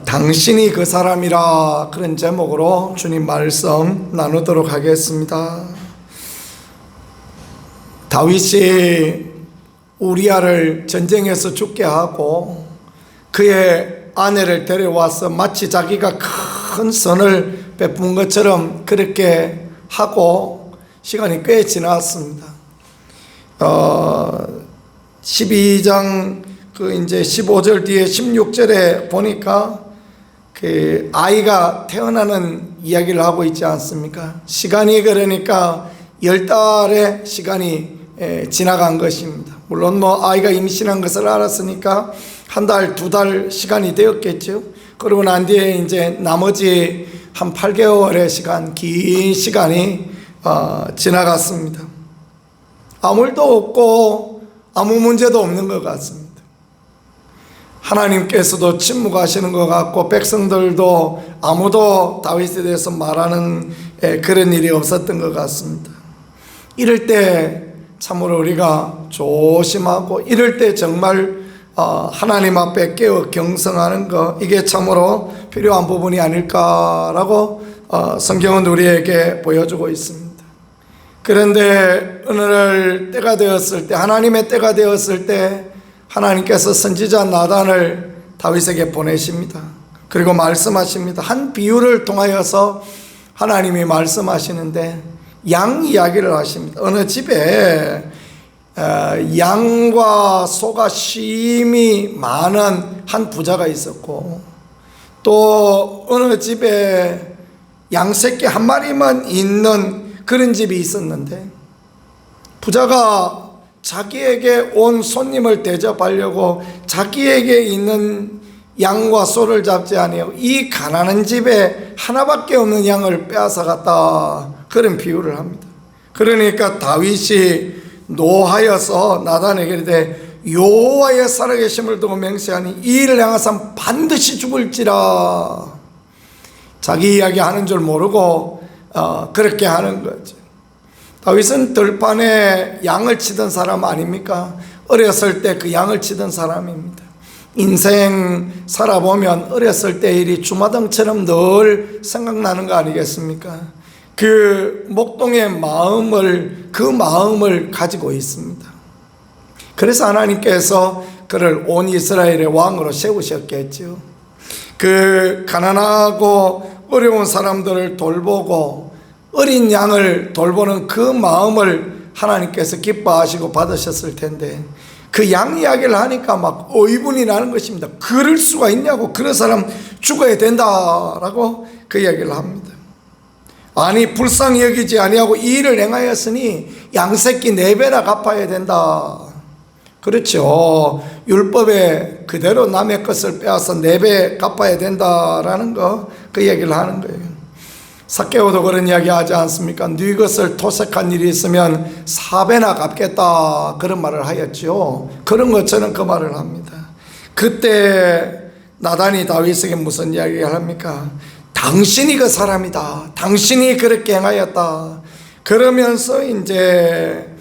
당신이 그 사람이라, 그런 제목으로 주님 말씀 나누도록 하겠습니다. 다윗이 우리아를 전쟁에서 죽게 하고 그의 아내를 데려와서 마치 자기가 큰 선을 베푼 것처럼 그렇게 하고 시간이 꽤 지났습니다. 12장 이제 15절 뒤에 16절에 보니까 그 아이가 태어나는 이야기를 하고 있지 않습니까? 시간이 그러니까 10달의 시간이 지나간 것입니다. 물론 아이가 임신한 것을 알았으니까 1달, 2달 시간이 되었겠죠. 그러고 난 뒤에 이제 나머지 한 8개월의 시간, 긴 시간이 지나갔습니다. 아무 일도 없고 아무 문제도 없는 것 같습니다. 하나님께서도 침묵하시는 것 같고 백성들도 아무도 다윗에 대해서 말하는 그런 일이 없었던 것 같습니다. 이럴 때 참으로 우리가 조심하고, 이럴 때 정말 하나님 앞에 깨어 경성하는 것, 이게 참으로 필요한 부분이 아닐까라고 성경은 우리에게 보여주고 있습니다. 그런데 오늘 때가 되었을 때, 하나님의 때가 되었을 때 하나님께서 선지자 나단을 다윗에게 보내십니다. 그리고 말씀하십니다. 한 비유를 통하여서 하나님이 말씀하시는데 양 이야기를 하십니다. 어느 집에 양과 소가 심히 많은 한 부자가 있었고, 또 어느 집에 양새끼 한 마리만 있는 그런 집이 있었는데, 부자가 자기에게 온 손님을 대접하려고 자기에게 있는 양과 소를 잡지 아니하고 이 가난한 집에 하나밖에 없는 양을 빼앗아 갔다, 그런 비유를 합니다. 그러니까 다윗이 노하여서 나단에게 이르되 여호와의 살아계심을 두고 맹세하니 이 일을 행하사 반드시 죽을지라. 자기 이야기하는 줄 모르고 그렇게 하는 거죠. 다윗은 들판에 양을 치던 사람 아닙니까? 어렸을 때 그 양을 치던 사람입니다. 인생 살아보면 어렸을 때 일이 주마등처럼 늘 생각나는 거 아니겠습니까? 그 목동의 그 마음을 가지고 있습니다. 그래서 하나님께서 그를 온 이스라엘의 왕으로 세우셨겠죠. 그 가난하고 어려운 사람들을 돌보고 어린 양을 돌보는 그 마음을 하나님께서 기뻐하시고 받으셨을 텐데, 그 양 이야기를 하니까 막 의분이 나는 것입니다. 그럴 수가 있냐고, 그런 사람 죽어야 된다라고 그 이야기를 합니다. 아니 불쌍히 여기지 아니하고 이 일을 행하였으니 양새끼 4배나 갚아야 된다. 그렇죠. 율법에 그대로 남의 것을 빼앗아 4배 갚아야 된다라는 거, 그 얘기를 하는 거예요. 삭개오도 그런 이야기 하지 않습니까? 네 것을 토색한 일이 있으면 4배나 갚겠다, 그런 말을 하였죠. 그런 것처럼 그 말을 합니다. 그때 나단이 다윗에게 무슨 이야기를 합니까? 당신이 그 사람이다, 당신이 그렇게 행하였다. 그러면서 이제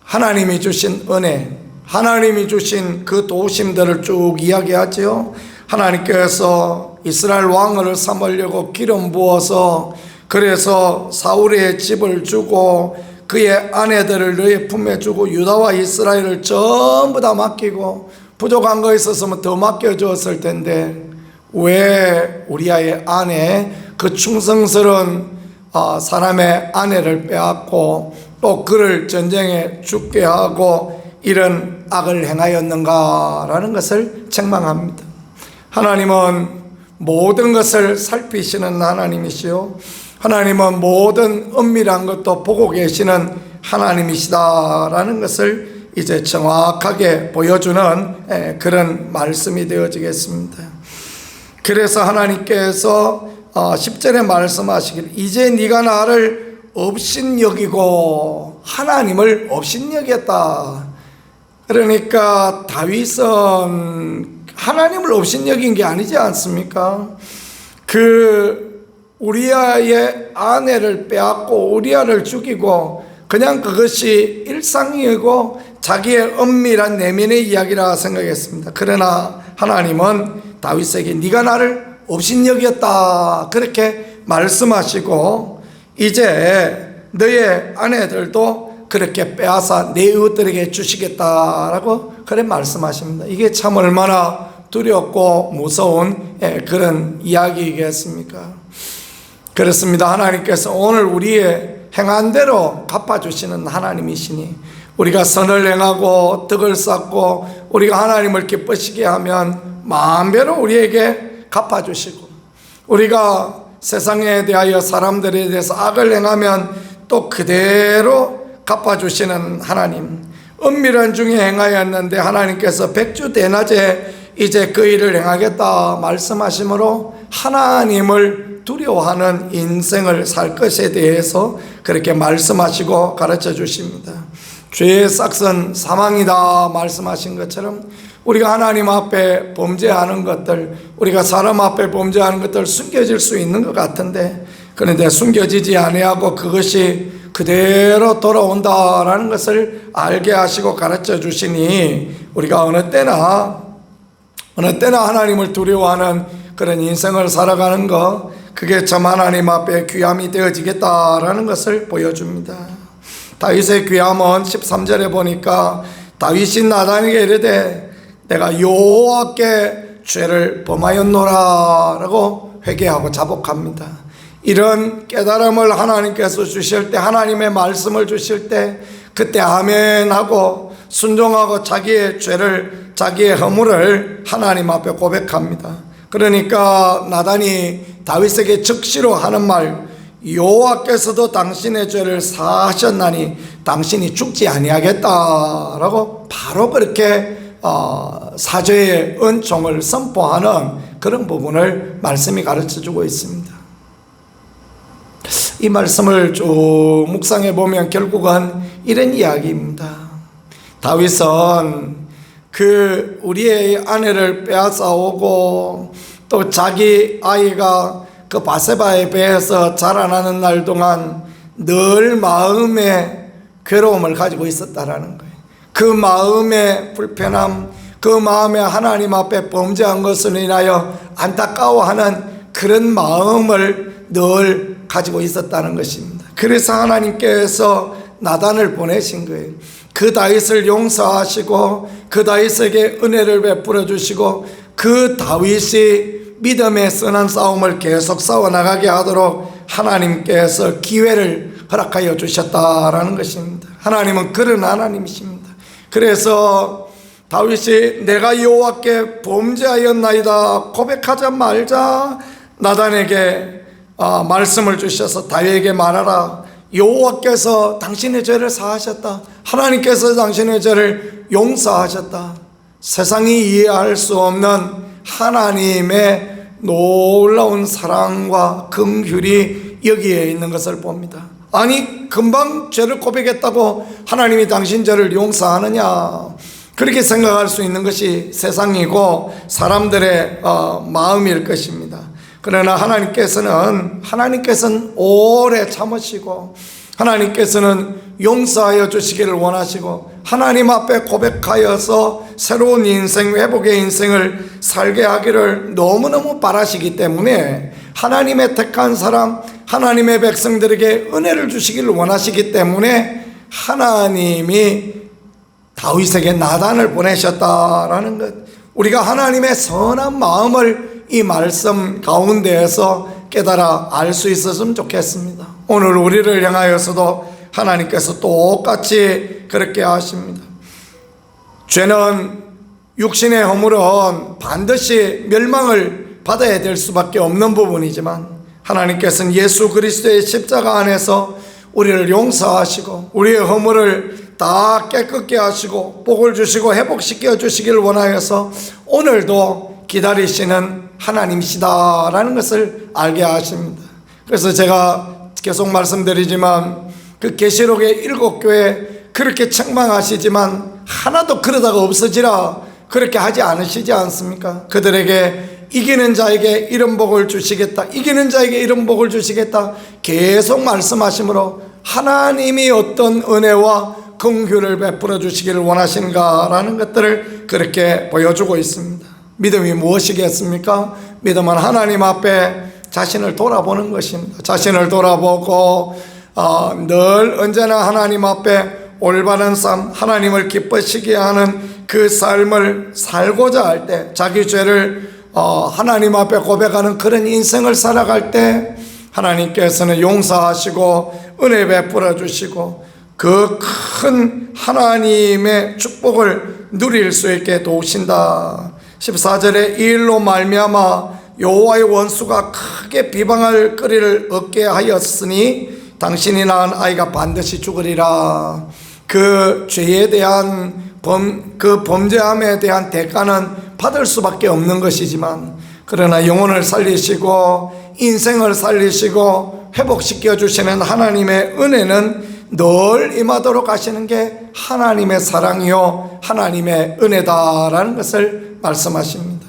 하나님이 주신 은혜, 하나님이 주신 그 도심들을 쭉 이야기하죠. 하나님께서 이스라엘 왕을 삼으려고 기름 부어서, 그래서 사울의 집을 주고 그의 아내들을 너의 품에 주고 유다와 이스라엘을 전부 다 맡기고, 부족한 거 있었으면 더 맡겨주었을 텐데 왜 우리아의 아내, 그 충성스러운 사람의 아내를 빼앗고 또 그를 전쟁에 죽게 하고 이런 악을 행하였는가라는 것을 책망합니다. 하나님은 모든 것을 살피시는 하나님이시요, 하나님은 모든 은밀한 것도 보고 계시는 하나님이시다라는 것을 이제 정확하게 보여주는 그런 말씀이 되어지겠습니다. 그래서 하나님께서 10절에 말씀하시기를 이제 네가 나를 업신여기고, 하나님을 업신여겼다. 그러니까 다윗은 하나님을 업신여긴 게 아니지 않습니까? 그 우리아의 아내를 빼앗고 우리아를 죽이고 그냥 그것이 일상이고 자기의 은밀한 내면의 이야기라 생각했습니다. 그러나 하나님은 다윗에게 네가 나를 업신여겼다 그렇게 말씀하시고 이제 너의 아내들도 그렇게 빼앗아 내 이웃들에게 주시겠다라고 그래 말씀하십니다. 이게 참 얼마나 두렵고 무서운 그런 이야기이겠습니까? 그렇습니다. 하나님께서 오늘 우리의 행한 대로 갚아주시는 하나님이시니 우리가 선을 행하고 덕을 쌓고 우리가 하나님을 기쁘시게 하면 만배로 우리에게 갚아주시고 우리가 세상에 대하여 사람들에 대해서 악을 행하면 또 그대로 갚아주시는 하나님, 은밀한 중에 행하였는데 하나님께서 백주대낮에 이제 그 일을 행하겠다 말씀하심으로 하나님을 두려워하는 인생을 살 것에 대해서 그렇게 말씀하시고 가르쳐 주십니다. 죄의 싹은 사망이다 말씀하신 것처럼 우리가 하나님 앞에 범죄하는 것들, 우리가 사람 앞에 범죄하는 것들 숨겨질 수 있는 것 같은데 그런데 숨겨지지 아니하고 그것이 그대로 돌아온다라는 것을 알게 하시고 가르쳐 주시니 우리가 어느 때나 하나님을 두려워하는 그런 인생을 살아가는 것, 그게 참 하나님 앞에 귀함이 되어지겠다라는 것을 보여줍니다. 다윗의 귀함은 13절에 보니까 다윗이 나단에게 이르되 내가 여호와께 죄를 범하였노라 라고 회개하고 자복합니다. 이런 깨달음을 하나님께서 주실 때, 하나님의 말씀을 주실 때 그때 아멘하고 순종하고 자기의 죄를, 자기의 허물을 하나님 앞에 고백합니다. 그러니까 나단이 다윗에게 즉시로 하는 말, 여호와께서도 당신의 죄를 사하셨나니 당신이 죽지 아니하겠다라고 바로 그렇게 사죄의 은총을 선포하는 그런 부분을 말씀이 가르쳐주고 있습니다. 이 말씀을 쭉 묵상해 보면 결국은 이런 이야기입니다. 다윗은 그 우리의 아내를 빼앗아오고 또 자기 아이가 그 바세바의 배에서 자라나는 날 동안 늘 마음에 괴로움을 가지고 있었다라는 거예요. 그 마음의 불편함, 그 마음에 하나님 앞에 범죄한 것을 인하여 안타까워하는 그런 마음을 늘 가지고 있었다는 것입니다. 그래서 하나님께서 나단을 보내신 거예요. 그 다윗을 용서하시고 그 다윗에게 은혜를 베풀어 주시고 그 다윗이 믿음의 선한 싸움을 계속 싸워나가게 하도록 하나님께서 기회를 허락하여 주셨다라는 것입니다. 하나님은 그런 하나님이십니다. 그래서 다윗이 내가 여호와께 범죄하였나이다 고백하자 말자 나단에게 말씀을 주셔서 다윗에게 말하라. 여호와께서 당신의 죄를 사하셨다. 하나님께서 당신의 죄를 용서하셨다. 세상이 이해할 수 없는 하나님의 놀라운 사랑과 긍휼이 여기에 있는 것을 봅니다. 아니 금방 죄를 고백했다고 하나님이 당신 죄를 용서하느냐, 그렇게 생각할 수 있는 것이 세상이고 사람들의 마음일 것입니다. 그러나 하나님께서는 오래 참으시고 하나님께서는 용서하여 주시기를 원하시고 하나님 앞에 고백하여서 새로운 인생, 회복의 인생을 살게 하기를 너무너무 바라시기 때문에 하나님의 택한 사람, 하나님의 백성들에게 은혜를 주시기를 원하시기 때문에 하나님이 다윗에게 나단을 보내셨다라는 것, 우리가 하나님의 선한 마음을 이 말씀 가운데에서 깨달아 알 수 있었으면 좋겠습니다. 오늘 우리를 향하여서도 하나님께서 똑같이 그렇게 하십니다. 죄는, 육신의 허물은 반드시 멸망을 받아야 될 수밖에 없는 부분이지만 하나님께서는 예수 그리스도의 십자가 안에서 우리를 용서하시고 우리의 허물을 다 깨끗게 하시고 복을 주시고 회복시켜 주시기를 원하여서 오늘도 기다리시는 하나님이시다라는 것을 알게 하십니다. 그래서 제가 계속 말씀드리지만 그 계시록의 7교회 그렇게 책망하시지만 하나도 그러다가 없어지라 그렇게 하지 않으시지 않습니까? 그들에게 이기는 자에게 이런 복을 주시겠다, 이기는 자에게 이런 복을 주시겠다 계속 말씀하시므로 하나님이 어떤 은혜와 긍휼을 베풀어 주시기를 원하시는가라는 것들을 그렇게 보여주고 있습니다. 믿음이 무엇이겠습니까? 믿음은 하나님 앞에 자신을 돌아보는 것입니다. 자신을 돌아보고 늘 언제나 하나님 앞에 올바른 삶, 하나님을 기쁘시게 하는 그 삶을 살고자 할 때, 자기 죄를 하나님 앞에 고백하는 그런 인생을 살아갈 때 하나님께서는 용서하시고 은혜 베풀어 주시고 그 큰 하나님의 축복을 누릴 수 있게 도우신다. 14절에 이 일로 말미암아 여호와의 원수가 크게 비방할 거리를 얻게 하였으니 당신이 낳은 아이가 반드시 죽으리라. 그 죄에 대한 그 범죄함에 대한 대가는 받을 수밖에 없는 것이지만, 그러나 영혼을 살리시고 인생을 살리시고 회복시켜 주시는 하나님의 은혜는 늘 임하도록 하시는 게 하나님의 사랑이요 하나님의 은혜다라는 것을 말씀하십니다.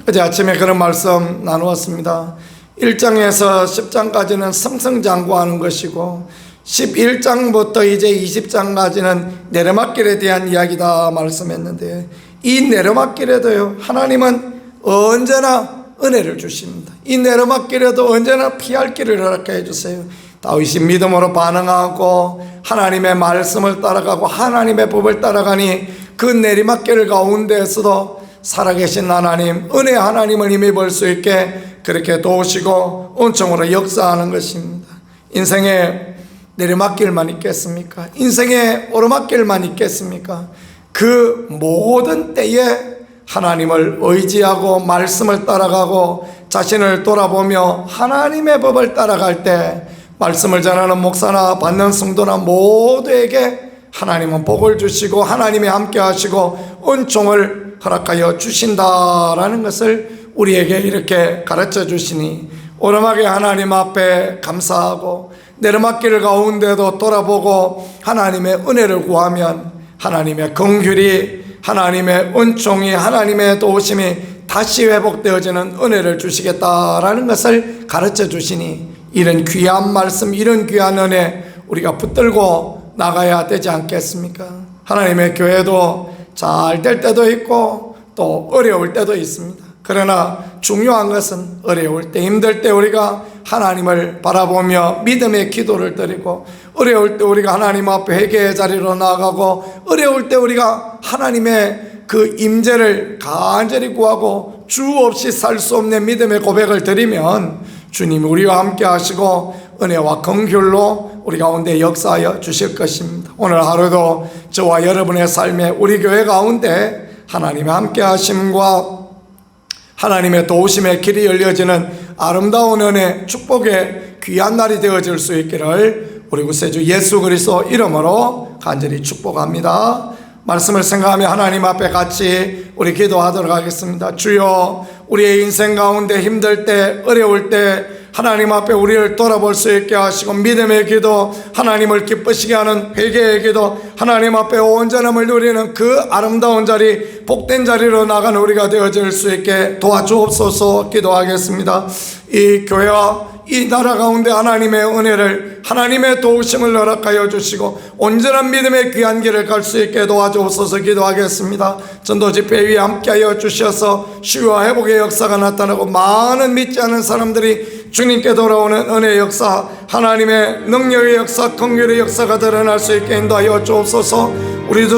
어제 아침에 그런 말씀 나누었습니다. 1장에서 10장까지는 승승장구하는 것이고 11장부터 이제 20장까지는 내려막길에 대한 이야기다 말씀했는데, 이 내려막길에도요 하나님은 언제나 은혜를 주십니다. 이 내려막길에도 언제나 피할 길을 허락해 주세요. 다윗이 믿음으로 반응하고 하나님의 말씀을 따라가고 하나님의 법을 따라가니 그 내리막길 가운데에서도 살아계신 하나님, 은혜 하나님을 힘입을 수 있게 그렇게 도우시고 은총으로 역사하는 것입니다. 인생에 내리막길만 있겠습니까? 인생에 오르막길만 있겠습니까? 그 모든 때에 하나님을 의지하고 말씀을 따라가고 자신을 돌아보며 하나님의 법을 따라갈 때 말씀을 전하는 목사나 받는 성도나 모두에게 하나님은 복을 주시고 하나님이 함께 하시고 은총을 허락하여 주신다라는 것을 우리에게 이렇게 가르쳐 주시니, 오르막에 하나님 앞에 감사하고 내리막길 가운데도 돌아보고 하나님의 은혜를 구하면 하나님의 긍휼이, 하나님의 은총이, 하나님의 도우심이 다시 회복되어지는 은혜를 주시겠다라는 것을 가르쳐 주시니, 이런 귀한 말씀, 이런 귀한 은혜 우리가 붙들고 나가야 되지 않겠습니까? 하나님의 교회도 잘 될 때도 있고 또 어려울 때도 있습니다. 그러나 중요한 것은 어려울 때, 힘들 때 우리가 하나님을 바라보며 믿음의 기도를 드리고, 어려울 때 우리가 하나님 앞에 회개의 자리로 나아가고, 어려울 때 우리가 하나님의 그 임재를 간절히 구하고 주 없이 살 수 없는 믿음의 고백을 드리면 주님이 우리와 함께 하시고 은혜와 긍휼로 우리 가운데 역사하여 주실 것입니다. 오늘 하루도 저와 여러분의 삶에 우리 교회 가운데 하나님의 함께 하심과 하나님의 도우심의 길이 열려지는 아름다운 은혜, 축복의 귀한 날이 되어질 수 있기를 우리 구세주 예수 그리스도 이름으로 간절히 축복합니다. 말씀을 생각하며 하나님 앞에 같이 우리 기도하도록 하겠습니다. 주여, 우리의 인생 가운데 힘들 때, 어려울 때 하나님 앞에 우리를 돌아볼 수 있게 하시고, 믿음의 기도, 하나님을 기쁘시게 하는 회개의 기도, 하나님 앞에 온전함을 누리는 그 아름다운 자리, 복된 자리로 나가는 우리가 되어질 수 있게 도와주옵소서. 기도하겠습니다. 이 교회와 이 나라 가운데 하나님의 은혜를, 하나님의 도우심을 허락하여 주시고 온전한 믿음의 귀한 길을 갈 수 있게 도와주옵소서. 기도하겠습니다. 전도 집회 위에 함께하여 주셔서 치유와 회복의 역사가 나타나고 많은 믿지 않은 사람들이 주님께 돌아오는 은혜의 역사, 하나님의 능력의 역사, 긍휼의 역사가 드러날 수 있게 인도하여 주옵소서. 우리도